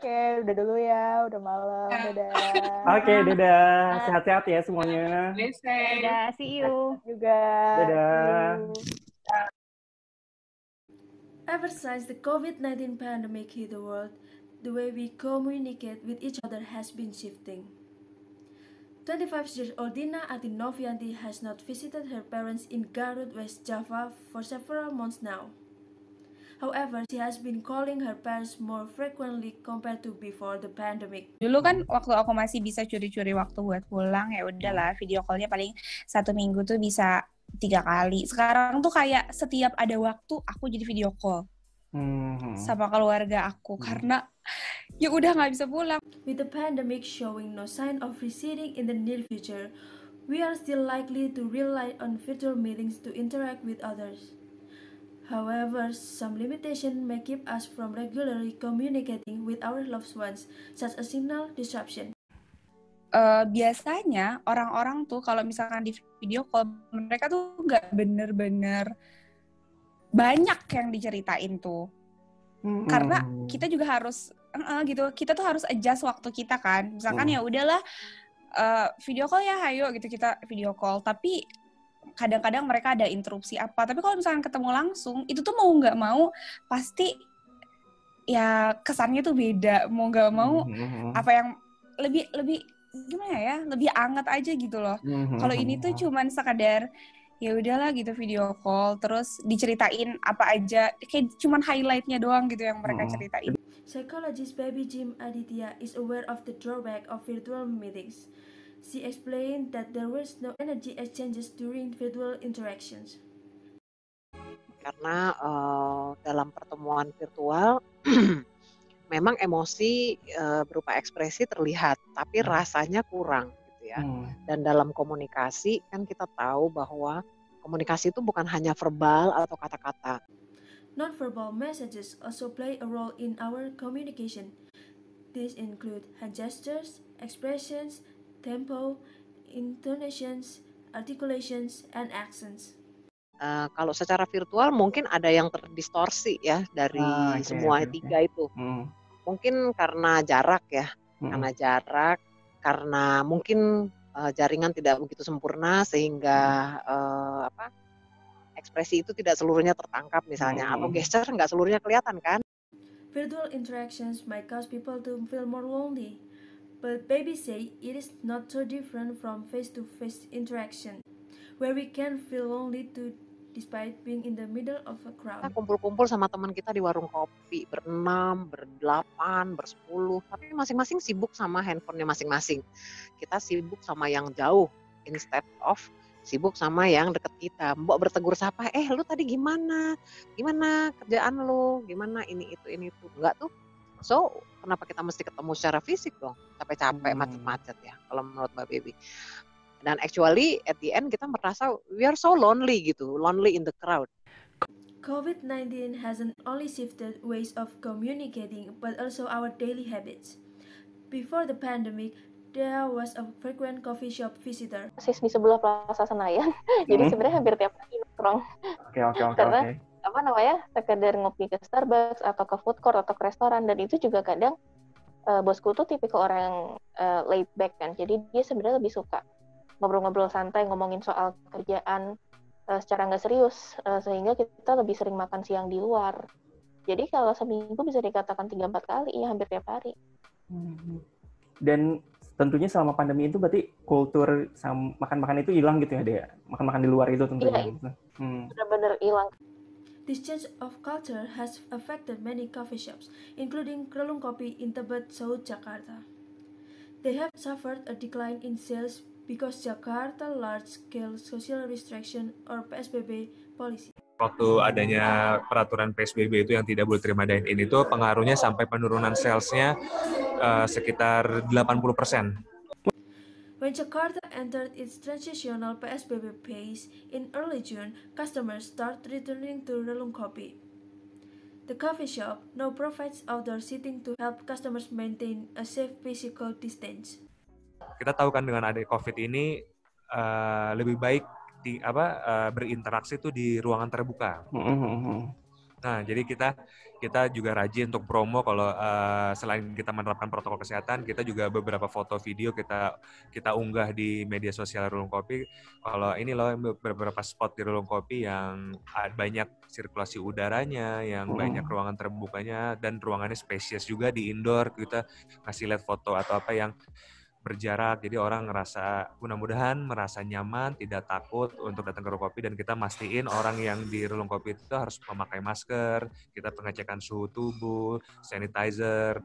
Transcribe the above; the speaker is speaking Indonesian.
Oke, udah dulu ya, udah malam, dadah. Oke, dadah. Sehat-sehat ya semuanya. Dadah, see you. Juga. Dadah. Ever since the COVID-19 pandemic hit the world, the way we communicate with each other has been shifting. 25-year-old Dina Atinovianti has not visited her parents in Garut, West Java for several months now. However, she has been calling her parents more frequently compared to before the pandemic. Dulu kan waktu aku masih bisa curi-curi waktu buat pulang, ya udahlah video call-nya paling 1 minggu tuh bisa 3 kali. Sekarang tuh kayak setiap ada waktu aku jadi video call sama keluarga aku karena ya udah nggak bisa pulang. With the pandemic showing no sign of receding in the near future, we are still likely to rely on virtual meetings to interact with others. However, some limitations may keep us from regularly communicating with our loved ones, such as signal disruption. Biasanya orang-orang tuh kalau misalkan di video call mereka tuh nggak bener-bener banyak yang diceritain tuh, karena kita juga harus gitu, kita tuh harus adjust waktu kita kan. Misalkan ya udahlah video call ya, hayo gitu kita video call, tapi kadang-kadang mereka ada interupsi apa. Tapi kalau misalkan ketemu langsung, itu tuh mau nggak mau pasti ya kesannya tuh beda. Mau nggak mau apa yang lebih gimana ya, lebih anget aja gitu loh. Kalau ini tuh cuman sekadar ya udahlah gitu video call, terus diceritain apa aja, kayak cuman highlightnya doang gitu yang mereka ceritain. Psychologist Baby Jim Aditya is aware of the drawback of virtual meetings. She explained that there was no energy exchanges during virtual interactions. Karena dalam pertemuan virtual memang emosi berupa ekspresi terlihat, tapi rasanya kurang gitu ya. Dan dalam komunikasi kan kita tahu bahwa komunikasi itu bukan hanya verbal atau kata-kata. Non-verbal messages also play a role in our communication. These include hand gestures, expressions, tempo, intonations, articulations, and accents. Kalau secara virtual mungkin ada yang terdistorsi ya dari semua tiga itu. Mungkin karena jarak ya, karena mungkin jaringan tidak begitu sempurna sehingga ekspresi itu tidak seluruhnya tertangkap misalnya, atau gesture nggak seluruhnya kelihatan kan. Virtual interactions might cause people to feel more lonely. But babies say it is not so different from face-to-face interaction, where we can feel lonely too, despite being in the middle of a crowd. Kita kumpul-kumpul sama teman kita di warung kopi, ber-6, ber-8, ber-10, tapi masing-masing sibuk sama handphonenya masing-masing. Kita sibuk sama yang jauh, instead of sibuk sama yang deket kita. Mbok bertegur sapa, lu tadi gimana? Gimana kerjaan lu? Gimana ini itu? Enggak tuh. So, kenapa kita mesti ketemu secara fisik dong? Capek-capek, macet-macet ya, kalau menurut Mbak Baby. Dan actually, at the end kita merasa we are so lonely gitu, lonely in the crowd. COVID-19 hasn't only shifted ways of communicating, but also our daily habits. Before the pandemic, there was a frequent coffee shop visitor. Persis di sebelah Plaza Senayan, jadi sebenarnya hampir tiap hari nongkrong. Karena sekedar ngopi ke Starbucks atau ke food court atau ke restoran, dan itu juga kadang bosku tuh tipikal orang yang laid back kan, jadi dia sebenarnya lebih suka ngobrol-ngobrol santai, ngomongin soal kerjaan secara nggak serius, sehingga kita lebih sering makan siang di luar. Jadi kalau seminggu bisa dikatakan 3-4 kali ya, hampir tiap hari. Dan tentunya selama pandemi itu berarti kultur makan-makan itu hilang gitu ya, Dea? Makan-makan di luar itu tentunya. Iya, benar-benar hilang. This change of culture has affected many coffee shops, including Krelung Kopi in Tebet, South Jakarta. They have suffered a decline in sales because Jakarta large-scale social restriction or PSBB policy. Waktu adanya peraturan PSBB itu yang tidak boleh terima dine-in itu pengaruhnya sampai penurunan sales-nya sekitar 80%. When Jakarta entered its transitional PSBB phase in early June, customers start returning to Relung Kopi. The coffee shop now provides outdoor seating to help customers maintain a safe physical distance. Kita tahu kan dengan adanya COVID ini lebih baik berinteraksi itu di ruangan terbuka. Nah, jadi kita juga rajin untuk promo kalau selain kita menerapkan protokol kesehatan, kita juga beberapa foto video kita unggah di media sosial Rulung Kopi. Kalau ini loh beberapa spot di Rulung Kopi yang banyak sirkulasi udaranya, yang banyak ruangan terbukanya dan ruangannya spesies juga di indoor. Kita kasih lihat foto atau apa yang berjarak, jadi orang mudah-mudahan merasa nyaman, tidak takut untuk datang ke Rulung Kopi, dan kita mastiin orang yang di Rulung Kopi itu harus memakai masker, kita pengecekan suhu tubuh, sanitizer.